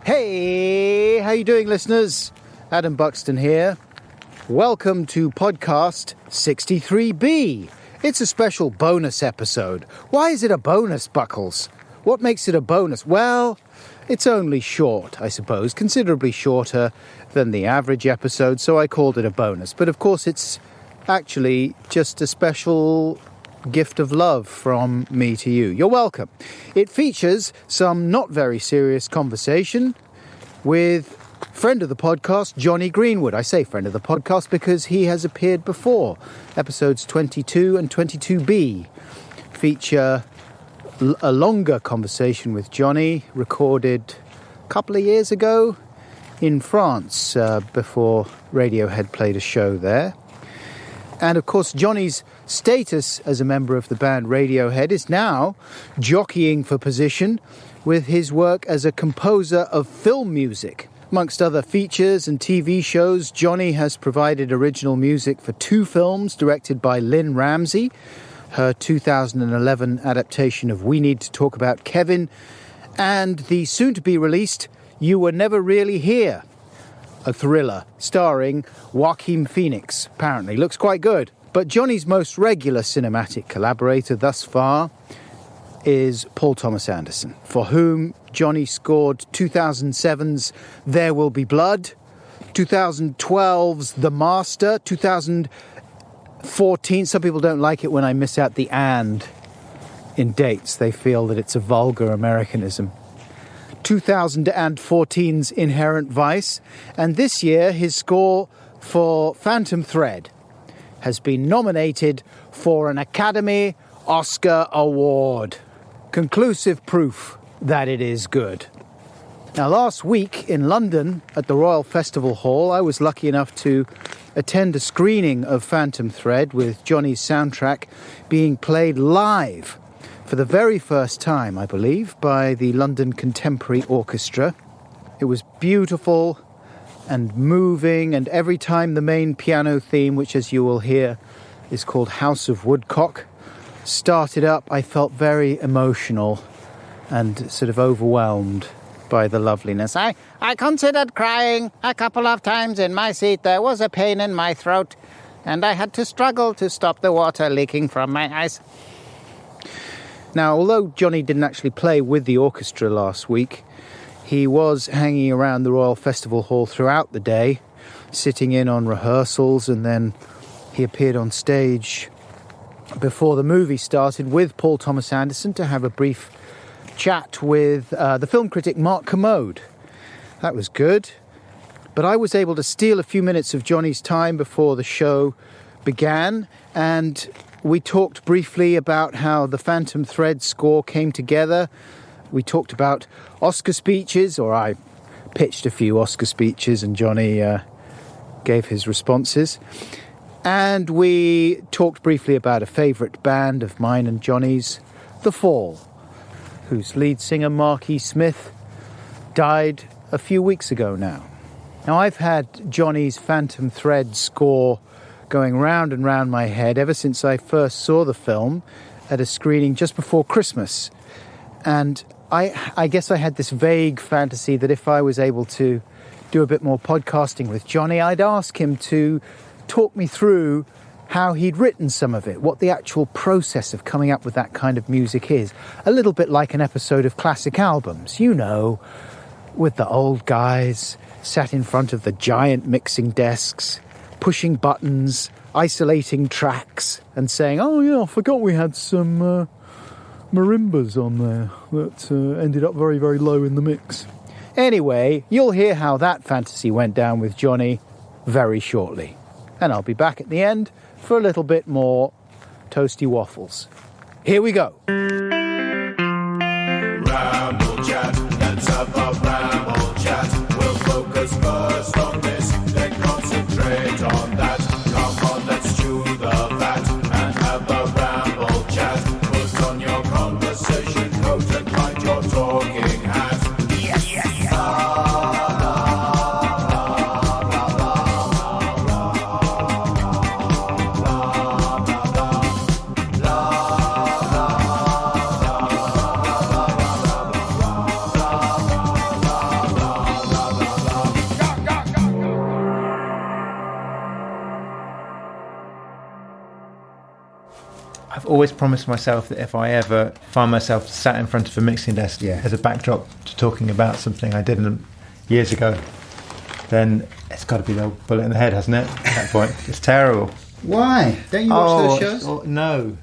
Hey, how you doing, listeners? Adam Buxton here. Welcome to podcast 63B. It's a special bonus episode. Why is it a bonus, Buckles? What makes it a bonus? Well, it's only short, I suppose, considerably shorter than the average episode, so I called it a bonus. But of course, it's actually just a special gift of love from me to you. You're welcome. It features some not very serious conversation with friend of the podcast, Jonny Greenwood. I say friend of the podcast because he has appeared before. Episodes 22 and 22B feature a longer conversation with Jonny, recorded a couple of years ago in France, before Radiohead played a show there. And of course, Jonny's status as a member of the band Radiohead is now jockeying for position with his work as a composer of film music. Amongst other features and TV shows, Jonny has provided original music for 2 films directed by Lynn Ramsey, her 2011 adaptation of We Need to Talk About Kevin, and the soon-to-be-released You Were Never Really Here, a thriller starring Joaquin Phoenix. Apparently looks quite good. But Jonny's most regular cinematic collaborator thus far is Paul Thomas Anderson, for whom Jonny scored 2007's There Will Be Blood, 2012's The Master, 2014, some people don't like it when I miss out the "and" in dates. They feel that it's a vulgar Americanism. 2014's Inherent Vice, and this year his score for Phantom Thread has been nominated for an Academy Oscar Award. Conclusive proof that it is good. Now, last week in London at the Royal Festival Hall, I was lucky enough to attend a screening of Phantom Thread with Jonny's soundtrack being played live for the very first time, I believe, by the London Contemporary Orchestra. It was beautiful and moving, and every time the main piano theme, which as you will hear is called House of Woodcock, started up, I felt very emotional and sort of overwhelmed by the loveliness. I considered crying a couple of times in my seat. There was a pain in my throat, and I had to struggle to stop the water leaking from my eyes. Now, although Jonny didn't actually play with the orchestra last week, he was hanging around the Royal Festival Hall throughout the day, sitting in on rehearsals, and then he appeared on stage before the movie started with Paul Thomas Anderson to have a brief chat with the film critic Mark Commode. That was good. But I was able to steal a few minutes of Jonny's time before the show began, and we talked briefly about how the Phantom Thread score came together. We talked about Oscar speeches, or I pitched a few Oscar speeches and Jonny gave his responses. And we talked briefly about a favourite band of mine and Jonny's, The Fall, whose lead singer Marquis Smith died a few weeks ago now. Now, I've had Jonny's Phantom Thread score going round and round my head ever since I first saw the film at a screening just before Christmas. And I guess I had this vague fantasy that if I was able to do a bit more podcasting with Jonny, I'd ask him to talk me through how he'd written some of it, what the actual process of coming up with that kind of music is. A little bit like an episode of Classic Albums, you know, with the old guys sat in front of the giant mixing desks, pushing buttons, isolating tracks, and saying, "Oh yeah, I forgot we had some marimbas on there that ended up very, very low in the mix." Anyway, you'll hear how that fantasy went down with Jonny very shortly. And I'll be back at the end for a little bit more toasty waffles. Here we go. Ramble chat, let's have a ramble chat. We'll focus first on this, then concentrate on that. Come on, let's chew the fat and have a ramble chat. Put on your conversation coat and find your talking hat. Yes, yes, yes. I've always promised myself that if I ever find myself sat in front of a mixing desk as a backdrop to talking about something I did years ago, then it's got to be the old bullet in the head, hasn't it? At that point, it's terrible. Why? Don't you watch those shows? No.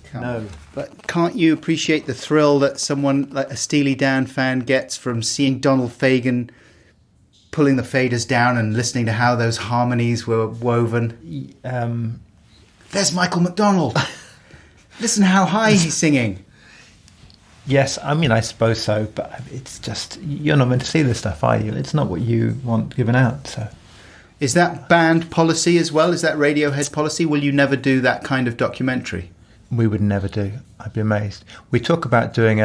But can't you appreciate the thrill that someone like a Steely Dan fan gets from seeing Donald Fagen pulling the faders down and listening to how those harmonies were woven? There's Michael McDonald. Listen how high he's singing. Yes, I mean, I suppose so, but it's just, you're not meant to see this stuff, are you? It's not what you want given out, so... Is that band policy as well? Is that Radiohead policy? Will you never do that kind of documentary? We would never do. I'd be amazed. We talk about doing...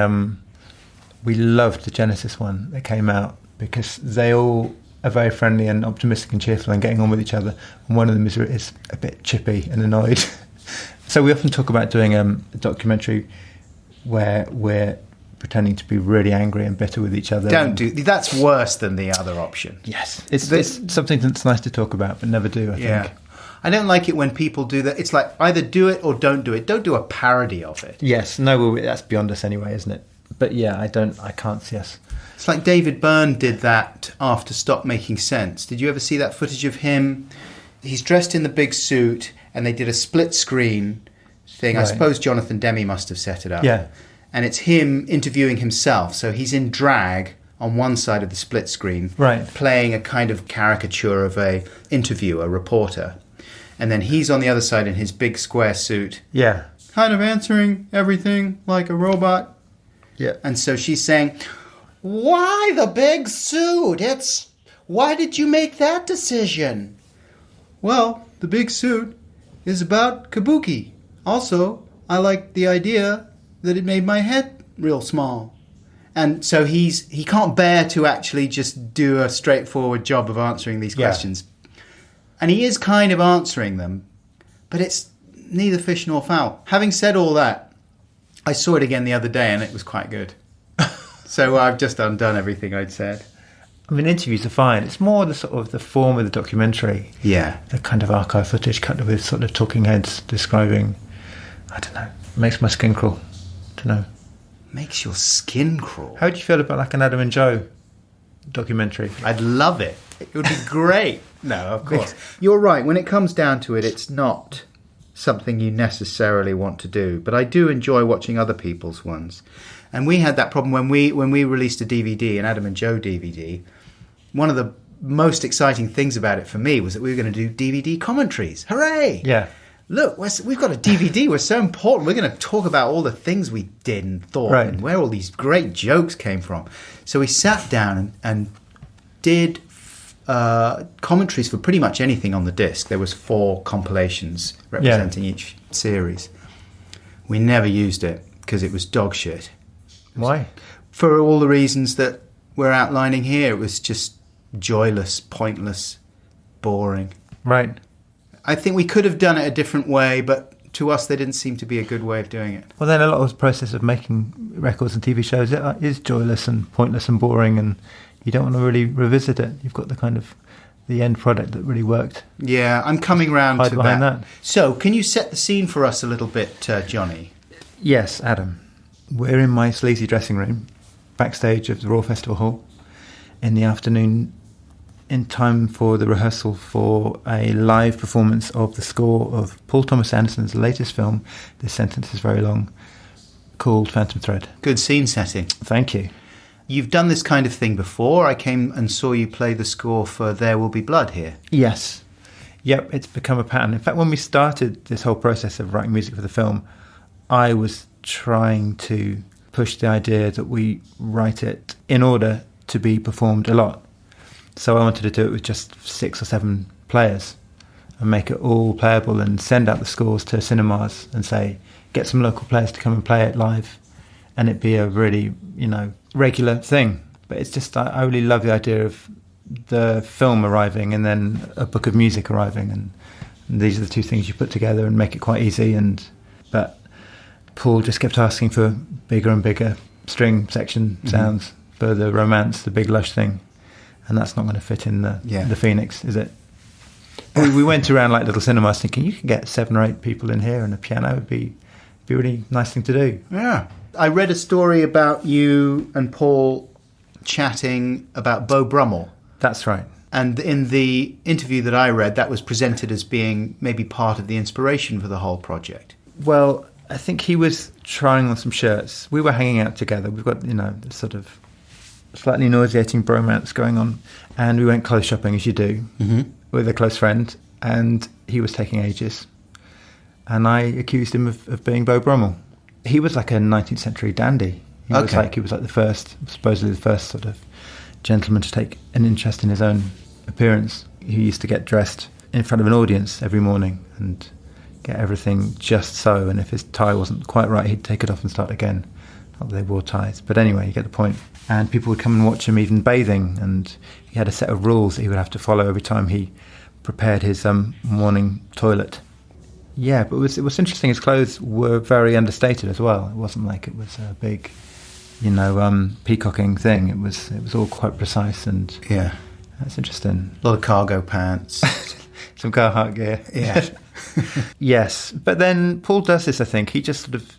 we loved the Genesis one that came out because they all are very friendly and optimistic and cheerful and getting on with each other. And one of them is a bit chippy and annoyed. So we often talk about doing a documentary where we're pretending to be really angry and bitter with each other. That's worse than the other option. Yes. It's something that's nice to talk about, but never do, I think. I don't like it when people do that. It's like either do it or don't do it. Don't do a parody of it. Yes. No, that's beyond us anyway, isn't it? But yeah, I can't see us. It's like David Byrne did that after Stop Making Sense. Did you ever see that footage of him? He's dressed in the big suit and they did a split screen thing. Right. I suppose Jonathan Demme must have set it up. Yeah. And it's him interviewing himself. So he's in drag on one side of the split screen, right, playing a kind of caricature of a interviewer, reporter. And then he's on the other side in his big square suit. Yeah. Kind of answering everything like a robot. Yeah. And so she's saying, why the big suit? Why did you make that decision? Well, the big suit is about kabuki. Also, I like the idea that it made my head real small. And so he can't bear to actually just do a straightforward job of answering these questions. And he is kind of answering them, but it's neither fish nor fowl. Having said all that, I saw it again the other day and it was quite good. So I've just undone everything I'd said. I mean, interviews are fine. It's more the sort of the form of the documentary. Yeah. The kind of archive footage cut with sort of talking heads describing, I don't know, it makes my skin crawl. I don't know. Makes your skin crawl? How do you feel about like an Adam and Joe documentary? I'd love it. It would be great. No, of course. You're right. When it comes down to it, it's not something you necessarily want to do. But I do enjoy watching other people's ones. And we had that problem when we released a DVD, an Adam and Joe DVD. One of the most exciting things about it for me was that we were going to do DVD commentaries. Hooray! Yeah. Look, we've got a DVD. We're so important. We're going to talk about all the things we did and thought and where all these great jokes came from. So we sat down and did commentaries for pretty much anything on the disc. There was 4 compilations representing each series. We never used it because it was dog shit. Why? For all the reasons that we're outlining here. It was just joyless, pointless, boring. Right. I think we could have done it a different way, but to us there didn't seem to be a good way of doing it. Well, then a lot of the process of making records and TV shows is joyless and pointless and boring, and you don't want to really revisit it. You've got the kind of the end product that really worked. Yeah, I'm coming round to behind that. So, can you set the scene for us a little bit, Jonny? Yes, Adam. We're in my sleazy dressing room, backstage of the Royal Festival Hall, in the afternoon, in time for the rehearsal for a live performance of the score of Paul Thomas Anderson's latest film, this sentence is very long, called Phantom Thread. Good scene setting. Thank you. You've done this kind of thing before. I came and saw you play the score for There Will Be Blood here. Yes. Yep, it's become a pattern. In fact, when we started this whole process of writing music for the film, I was trying to push the idea that we write it in order to be performed a lot. So I wanted to do it with just 6 or 7 players and make it all playable and send out the scores to cinemas and say, get some local players to come and play it live, and it be a really, regular thing. But it's just, I really love the idea of the film arriving and then a book of music arriving, and these are the 2 things you put together and make it quite easy. But Paul just kept asking for bigger and bigger string section sounds for the romance, the big lush thing. And that's not going to fit in the Phoenix, is it? We went around like little cinemas thinking, you can get 7 or 8 people in here and a piano would be be a really nice thing to do. Yeah. I read a story about you and Paul chatting about Beau Brummel. That's right. And in the interview that I read, that was presented as being maybe part of the inspiration for the whole project. Well, I think he was trying on some shirts. We were hanging out together. We've got, this sort of slightly nauseating bromance going on. And we went clothes shopping, as you do, with a close friend. And he was taking ages. And I accused him of being Beau Brummel. He was like a 19th century dandy. He was like the first, supposedly the first sort of gentleman to take an interest in his own appearance. He used to get dressed in front of an audience every morning and get everything just so, and if his tie wasn't quite right, he'd take it off and start again. Not that they wore ties, but anyway, you get the point. And people would come and watch him even bathing, and he had a set of rules that he would have to follow every time he prepared his morning toilet. Yeah, but it was interesting. His clothes were very understated as well. It wasn't like it was a big, peacocking thing. It was all quite precise, and Yeah. that's interesting. A lot of cargo pants. Some Carhartt gear. Yeah. Yes, but then Paul does this, I think. He just sort of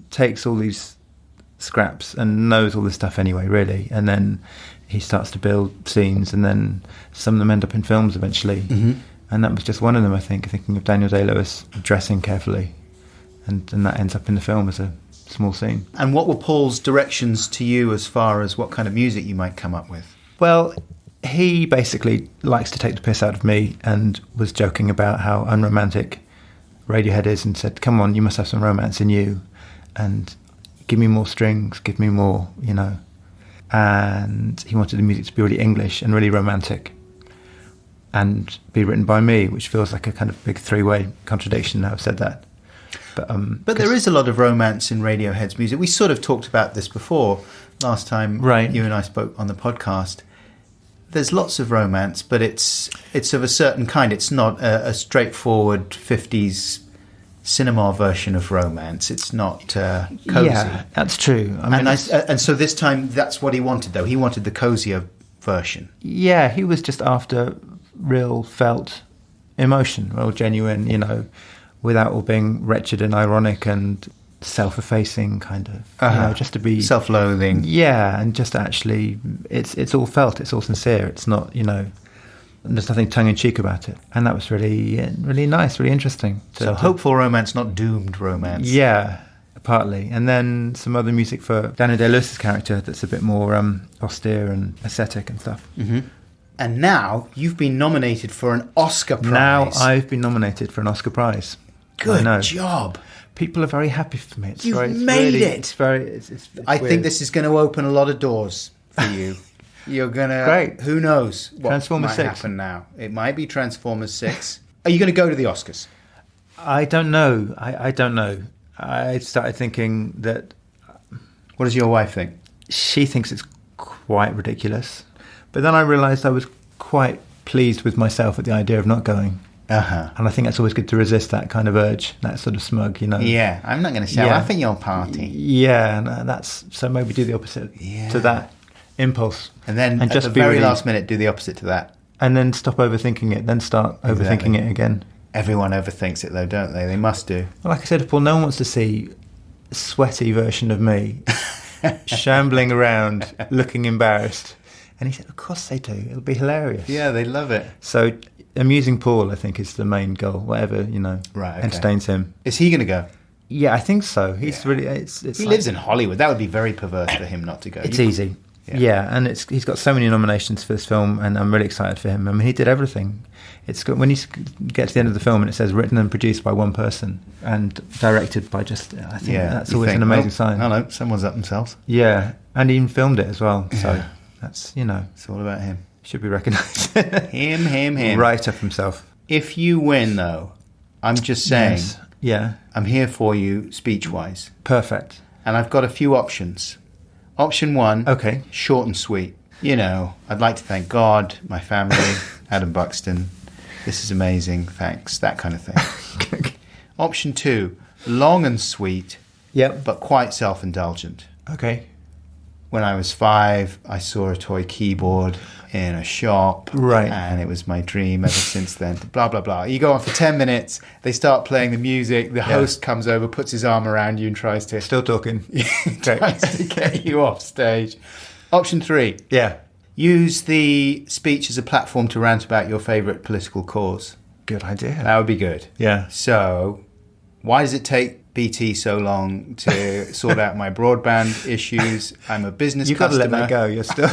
takes all these scraps and knows all this stuff anyway, really. And then he starts to build scenes, and then some of them end up in films eventually. Mm-hmm. And that was just one of them, I think, thinking of Daniel Day-Lewis dressing carefully. And that ends up in the film as a small scene. And what were Paul's directions to you as far as what kind of music you might come up with? Well, he basically likes to take the piss out of me and was joking about how unromantic Radiohead is and said, come on, you must have some romance in you. And give me more strings, give me more, And he wanted the music to be really English and really romantic and be written by me, which feels like a kind of big three-way contradiction now I've said that. But there is a lot of romance in Radiohead's music. We sort of talked about this before last time you and I spoke on the podcast. There's lots of romance, but it's of a certain kind. It's not a straightforward 50s cinema version of romance. It's not cozy. Yeah, that's true. And so this time, that's what he wanted, though. He wanted the cozier version. Yeah, he was just after real felt emotion, real genuine, without all being wretched and ironic and self-effacing kind of, just to be self-loathing. Yeah, and just actually, it's all felt, it's all sincere. It's not, there's nothing tongue-in-cheek about it. And that was really, really nice, really interesting. So hopeful romance, not doomed romance. Yeah, partly. And then some other music for Daniel Day-Lewis's character that's a bit more austere and ascetic and stuff. Mm-hmm. And now you've been nominated for an Oscar Prize. Now I've been nominated for an Oscar Prize. Good job. People are very happy for me. You've made it. It's very. I think this is going to open a lot of doors for you. You're going to... Great. Who knows what Transformers might 6. happen now. It might be Transformers 6. Are you going to go to the Oscars? I don't know. I don't know. I started thinking that... What does your wife think? She thinks it's quite ridiculous. But then I realised I was quite pleased with myself at the idea of not going. Uh-huh. And I think that's always good to resist that kind of urge, that sort of smug, Yeah, I'm not going to say, I think your party. Yeah, and that's... So maybe do the opposite to that impulse. And then at just the very last minute, do the opposite to that. And then stop overthinking it, then start overthinking it again. Everyone overthinks it, though, don't they? They must do. Well, like I said to Paul, no one wants to see a sweaty version of me shambling around, looking embarrassed. And he said, of course they do. It'll be hilarious. Yeah, they love it. So amusing Paul, I think, is the main goal. Whatever, entertains him. Is he going to go? Yeah, I think so. He's really... He lives in Hollywood. That would be very perverse for him not to go. It's easy. Yeah, and he's got so many nominations for this film, and I'm really excited for him. I mean, he did everything. It's good when you get to the end of the film and it says written and produced by one person and directed by just... I think that's always an amazing sign. I know, someone's up themselves. Yeah, and he even filmed it as well. So... Yeah. That's, It's all about him. Should be recognised. Him. Right up himself. If you win, though, I'm just saying, Yeah. I'm here for you speech-wise. Perfect. And I've got a few options. Option one, Okay. short and sweet. I'd like to thank God, my family, Adam Buxton. This is amazing, thanks, that kind of thing. Option two, long and sweet, Yep. but quite self-indulgent. Okay. when I was 5, I saw a toy keyboard in a shop. Right. And it was my dream ever since then. Blah, blah, blah. You go on for 10 minutes, they start playing the music, the host comes over, puts his arm around you and tries to Still talking. get you off stage. Option 3. Yeah. Use the speech as a platform to rant about your favourite political cause. Good idea. That would be good. Yeah. So, why does it take BT so long to sort out my broadband issues? I'm a business You've got to customer. let that go. You're still...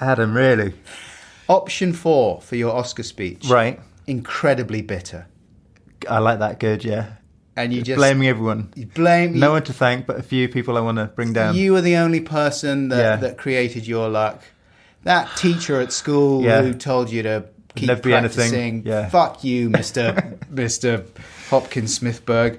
Adam, really? Option 4 for your Oscar speech. Right. Incredibly bitter. I like that. Good, yeah. And you just... Blaming everyone. You blame... No one to thank, but a few people I want to bring down. You were the only person that created your luck. That teacher at school who told you to keep never be practicing. anything. Yeah. Fuck you, Mr. Hopkins Smithberg.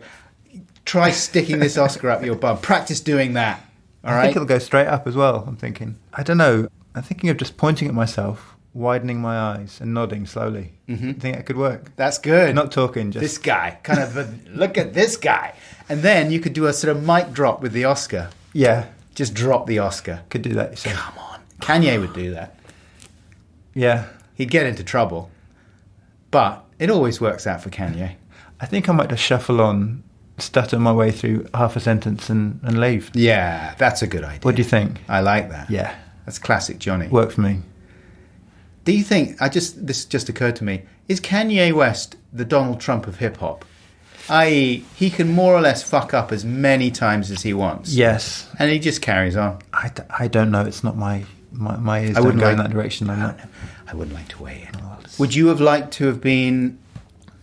Try sticking this Oscar up your bum. Practice doing that. All right? I think it'll go straight up as well, I'm thinking. I don't know. I'm thinking of just pointing at myself, widening my eyes and nodding slowly. Mm-hmm. I think that could work. That's good. Not talking, just... This guy. Kind of look at this guy. And then you could do a sort of mic drop with the Oscar. Yeah. Just drop the Oscar. Could do that yourself. Come on. Kanye would do that. Yeah. He'd get into trouble. But it always works out for Kanye. I think I might just shuffle on, stutter my way through half a sentence and leave. Yeah, that's a good idea. What do you think? I like that. Yeah. That's classic Jonny. Worked for me. Do you think, this just occurred to me, is Kanye West the Donald Trump of hip-hop? I.e., he can more or less fuck up as many times as he wants. Yes. And he just carries on. I don't know. It's not my ears I don't wouldn't go like- in that direction. I wouldn't like to weigh in. Would you have liked to have been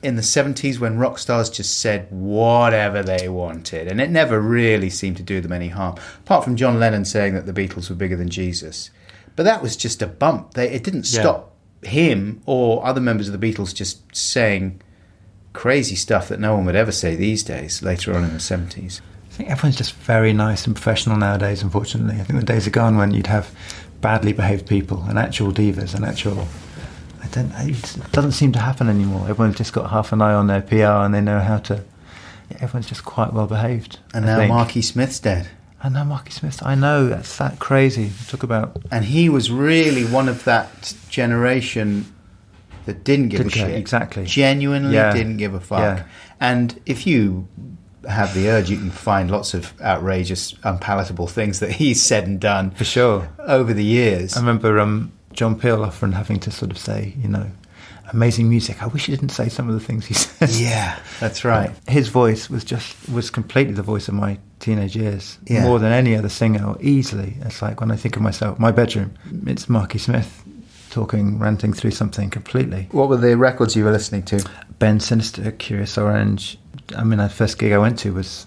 in the 70s when rock stars just said whatever they wanted? And it never really seemed to do them any harm. Apart from John Lennon saying that the Beatles were bigger than Jesus. But that was just a bump. It didn't stop him or other members of the Beatles just saying crazy stuff that no one would ever say these days, later on in the 70s. I think everyone's just very nice and professional nowadays, unfortunately. I think the days are gone when you'd have badly behaved people and actual divas and actual... It doesn't seem to happen anymore. Everyone's just got half an eye on their PR and they know how to... everyone's just quite well behaved. And now Marky Smith's dead. And now Marky Smith, I know, that's that crazy. Talk about... And he was really one of that generation that didn't give a shit. Exactly. Genuinely didn't give a fuck. Yeah. And if you have the urge, you can find lots of outrageous, unpalatable things that he's said and done. For sure. Over the years. I remember John Peel often having to sort of say, amazing music. I wish he didn't say some of the things he says. Yeah, that's right. His voice was completely the voice of my teenage years. Yeah. More than any other singer, or easily. It's like when I think of myself, my bedroom, it's Marky Smith talking, ranting through something completely. What were the records you were listening to? Ben Sinister, Curious Orange. I mean, the first gig I went to was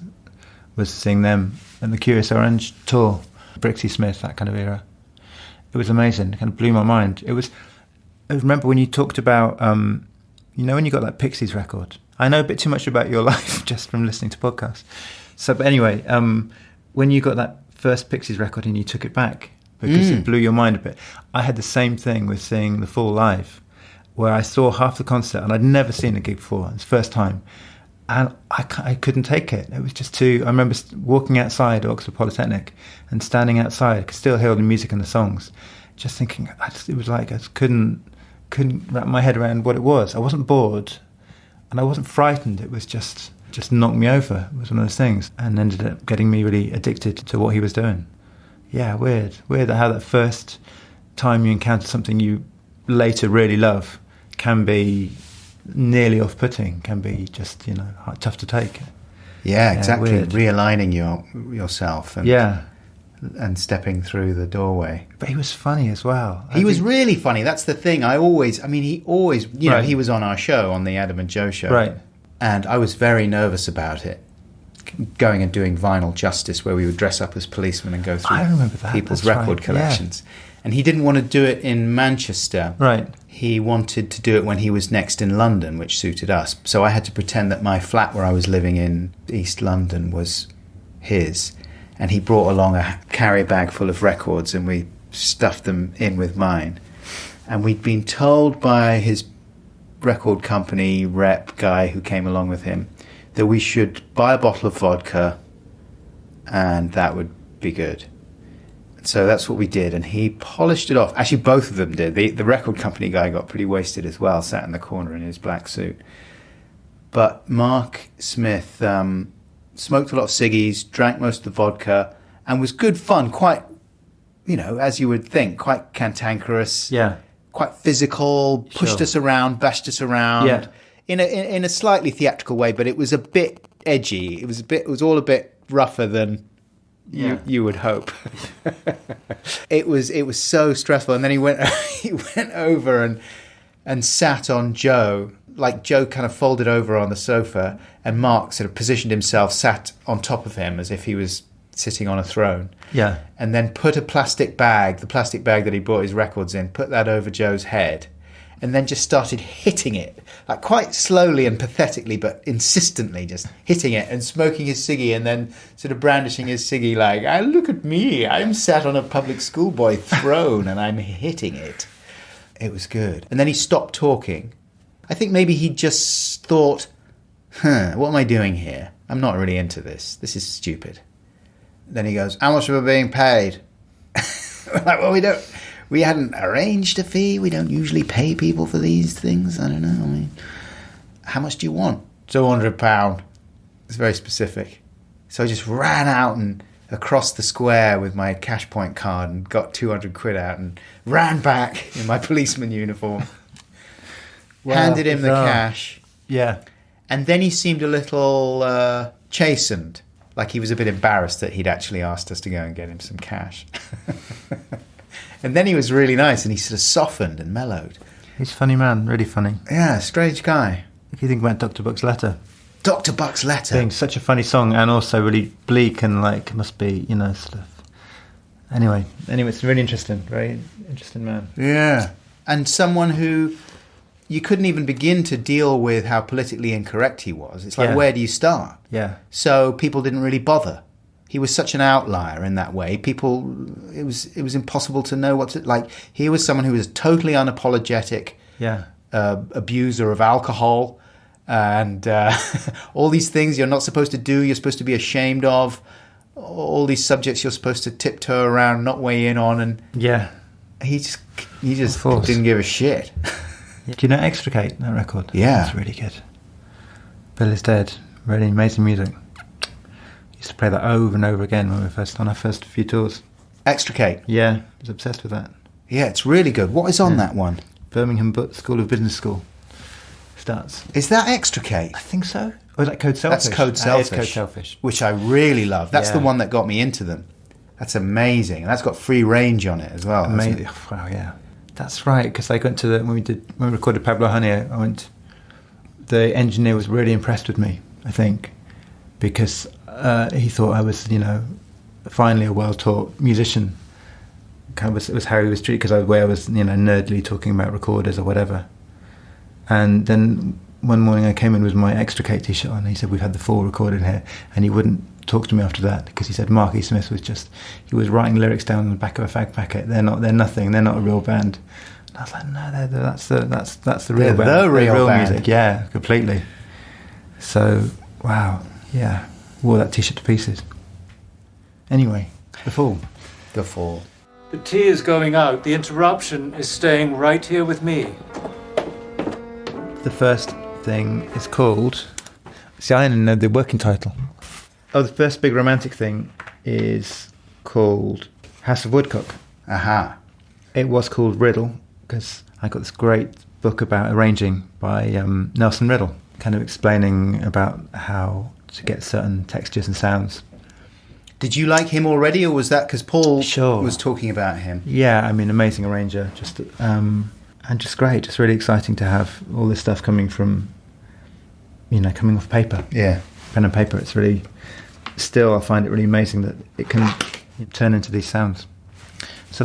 seeing them and the Curious Orange tour. Brixie Smith, that kind of era. It was amazing. It kind of blew my mind. I remember when you talked about, when you got that Pixies record. I know a bit too much about your life just from listening to podcasts. So, but anyway, when you got that first Pixies record and you took it back, because it blew your mind a bit. I had the same thing with seeing the full live, where I saw half the concert and I'd never seen a gig before. It was the first time. And I couldn't take it. It was just too... I remember walking outside Oxford Polytechnic and standing outside. I could still hear the music and the songs. Just thinking, it was like I just couldn't wrap my head around what it was. I wasn't bored and I wasn't frightened. It was just knocked me over. It was one of those things. And ended up getting me really addicted to what he was doing. Yeah, weird. Weird how that first time you encounter something you later really love can be nearly off-putting, can be just, tough to take. Yeah, exactly. Weird. Realigning yourself and stepping through the doorway. But he was funny as well. He was really funny. That's the thing. He always, Right. he was on our show, on the Adam and Joe show. Right. And I was very nervous about it. Going and doing Vinyl Justice, where we would dress up as policemen and go through I remember that. people's That's record right. collections. And he didn't want to do it in Manchester. Right. He wanted to do it when he was next in London, which suited us. So I had to pretend that my flat where I was living in East London was his. And he brought along a carry bag full of records and we stuffed them in with mine. And we'd been told by his record company rep guy who came along with him that we should buy a bottle of vodka and that would be good. So that's what we did, and he polished it off. Actually, both of them did. The record company guy got pretty wasted as well, sat in the corner in his black suit. But Mark Smith smoked a lot of ciggies, drank most of the vodka, and was good fun, quite, as you would think, quite cantankerous, quite physical, pushed us around, bashed us around, in a slightly theatrical way, but it was a bit edgy. It was all a bit rougher than you would hope. It was so stressful, and then he went over and sat on Joe. Like Joe kind of folded over on the sofa, and Mark sort of positioned himself, sat on top of him as if he was sitting on a throne. Yeah. And then put a plastic bag, the plastic bag that he brought his records in, put that over Joe's head, and then just started hitting it, like quite slowly and pathetically, but insistently, just hitting it and smoking his ciggy, and then sort of brandishing his ciggy like, look at me, I'm sat on a public schoolboy throne and I'm hitting it. It was good. And then he stopped talking. I think maybe he just thought, what am I doing here? I'm not really into this. This is stupid. Then he goes, how much are we being paid? We're like, well, we hadn't arranged a fee. We don't usually pay people for these things. I don't know. I mean, how much do you want? £200. It's very specific. So I just ran out and across the square with my cash point card and got 200 quid out and ran back in my policeman uniform. Handed him the cash. Yeah. And then he seemed a little chastened. Like he was a bit embarrassed that he'd actually asked us to go and get him some cash. And then he was really nice and he sort of softened and mellowed. He's a funny man, really funny. Yeah, strange guy. If you think about Dr. Buck's Letter. Dr. Buck's Letter. Being such a funny song and also really bleak and like must be, sort of... Anyway, it's really interesting. Very interesting man. Yeah. And someone who you couldn't even begin to deal with how politically incorrect he was. It's like, where do you start? Yeah. So people didn't really bother. He was such an outlier in that way. It was impossible to know what to... Like, he was someone who was totally unapologetic abuser of alcohol and all these things you're not supposed to do, you're supposed to be ashamed of, all these subjects you're supposed to tiptoe around, not weigh in on, and he just didn't give a shit. Do you know Extricate, that record? Yeah. It's really good. Bill is Dead. Really amazing music. Used to play that over and over again when we were on our first few tours. Extricate? Yeah, I was obsessed with that. Yeah, it's really good. What is on that one? Birmingham School of Business School. Starts. Is that Extricate? I think so. Or is that Code Selfish? That's Code Selfish. That is Code Selfish. Which I really love. That's the one that got me into them. That's amazing. And that's got free range on it as well. Amazing. Wow, yeah. That's right, because I went to when we recorded Pablo Honey, the engineer was really impressed with me, I think, because he thought I was, finally a well-taught musician. Kind of was how he was treated, because the way I was, nerdily talking about recorders or whatever. And then one morning I came in with my Extricate t-shirt on, and he said, we've had the full recorded here, and he wouldn't talk to me after that, because he said Mark E. Smith he was writing lyrics down on the back of a fag packet. They're nothing, they're not a real band. And I was like, no, that's the real band. The real band. Music. Yeah, completely. So, wow, yeah, wore that t-shirt to pieces. Anyway, The Fall. The Fall. The tea is going out. The interruption is staying right here with me. The first thing is called... See, I didn't know the working title. Oh, the first big romantic thing is called House of Woodcock. Aha. It was called Riddle because I got this great book about arranging by Nelson Riddle, kind of explaining about how to get certain textures and sounds. Did you like him already, or was that because Paul was talking about him? Yeah, amazing arranger, and just great, just really exciting to have all this stuff coming from, coming off paper. Yeah. Pen and paper. It's really, still I find it really amazing that it can turn into these sounds. So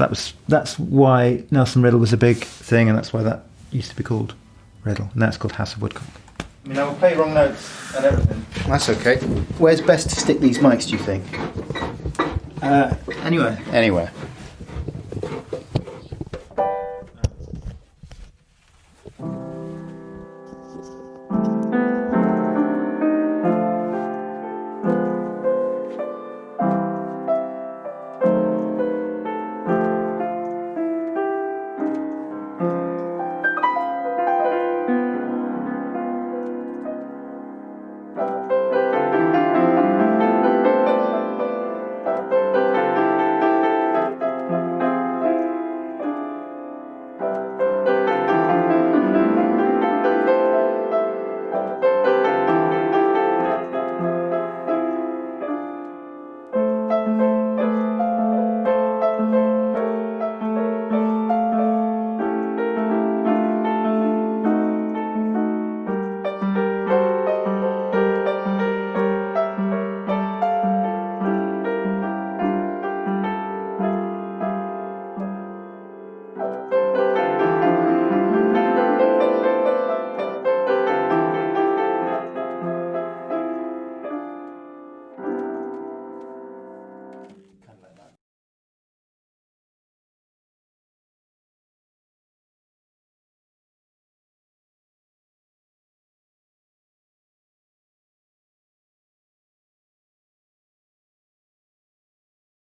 that's why Nelson Riddle was a big thing, and that's why that used to be called Riddle, and that's called House of Woodcock. I will play wrong notes and everything. That's okay. Where's best to stick these mics, do you think? Anywhere. Anywhere.